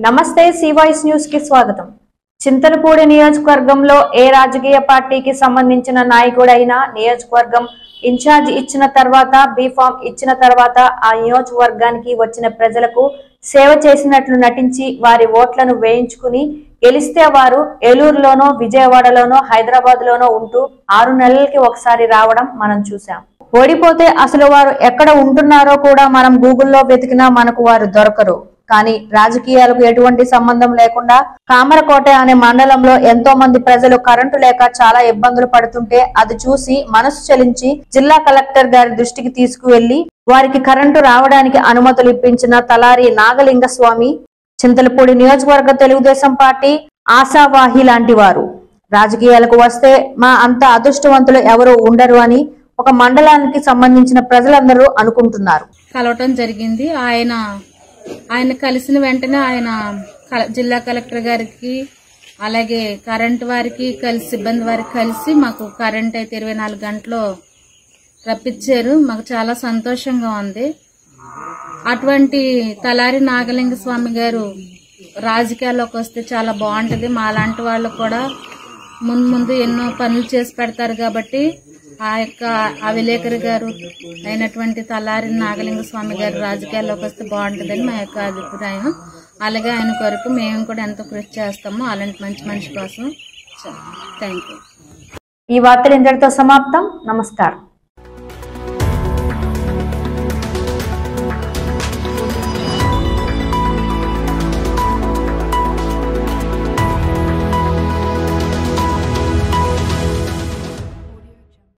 నమస్తే సివాయిస్ న్యూస్ కి స్వాగతం। చింతలపూడి నియోజకవర్గంలో ఏ రాజకీయ పార్టీకి సంబంధించిన నాయకుడైనా నియోజకవర్గం ఇన్ఛార్జ్ ఇచ్చిన తర్వాత బీఫామ్ ఇచ్చిన తర్వాత ఆ నియోజకవర్గానికి వచ్చిన ప్రజలకు సేవ చేసినట్లు నటించి వారి ఓట్లను వేయించుకుని గెలిస్తే వారు ఏలూరులోనో విజయవాడలోనో హైదరాబాద్లోనో ఉంటూ 6 నెలలకి ఒకసారి రావడం మనం చూసాం। ఓడిపోతే అసలు వారు ఎక్కడ ఉంటున్నారో కూడా మనం గూగుల్లో వెతికినా మనకు వారు దొరకరు। కానీ రాజకీయాలకు ఎటువంటి సంబంధం లేకుండా కామరకోట అనే మండలంలో ఎంతో మంది ప్రజలు కరెంటు లేక చాలా ఇబ్బందులు పడుతుంటే అది చూసి మనసు చలించి జిల్లా కలెక్టర్ గారి దృష్టికి తీసుకువెళ్లి వారికి కరెంటు రావడానికి అనుమతులు ఇప్పించిన తలారి నాగలింగ స్వామి చింతలపూడి నియోజకవర్గ తెలుగుదేశం పార్టీ ఆశావాహి లాంటి వారు। రాజకీయాలకు వస్తే మా అంత అదృష్టవంతులు ఎవరు ఉండరు అని ఒక మండలానికి సంబంధించిన ప్రజలందరూ అనుకుంటున్నారు। కలవటం జరిగింది। ఆయన కలిసిన వెంటనే ఆయన జిల్లా కలెక్టర్ గారికి అలాగే కరెంట్ వారికి కలిసి సిబ్బంది వారికి కలిసి మాకు కరెంట్ అయితే 24 గంటలు రప్పించారు। మాకు చాలా సంతోషంగా ఉంది। అటువంటి తలారి నాగలింగ స్వామి గారు రాజకీయాల్లోకి వస్తే చాలా బాగుంటది। మాలాంటి వాళ్ళు కూడా ముందు ఎన్నో పనులు చేసి పెడతారు కాబట్టి ఆ విలేకరి గారు అయినటువంటి తలారి నాగలింగ స్వామి గారు రాజకీయాల్లోకి వస్తే బాగుంటుందని మా యొక్క అభిప్రాయం। అలాగే ఆయన కొరకు మేము కూడా ఎంతో కృషి చేస్తాము అలాంటి మంచి మనిషి కోసం। Thank you. ఈ వార్తలు ఇంతటితో సమాప్తం। నమస్కారం।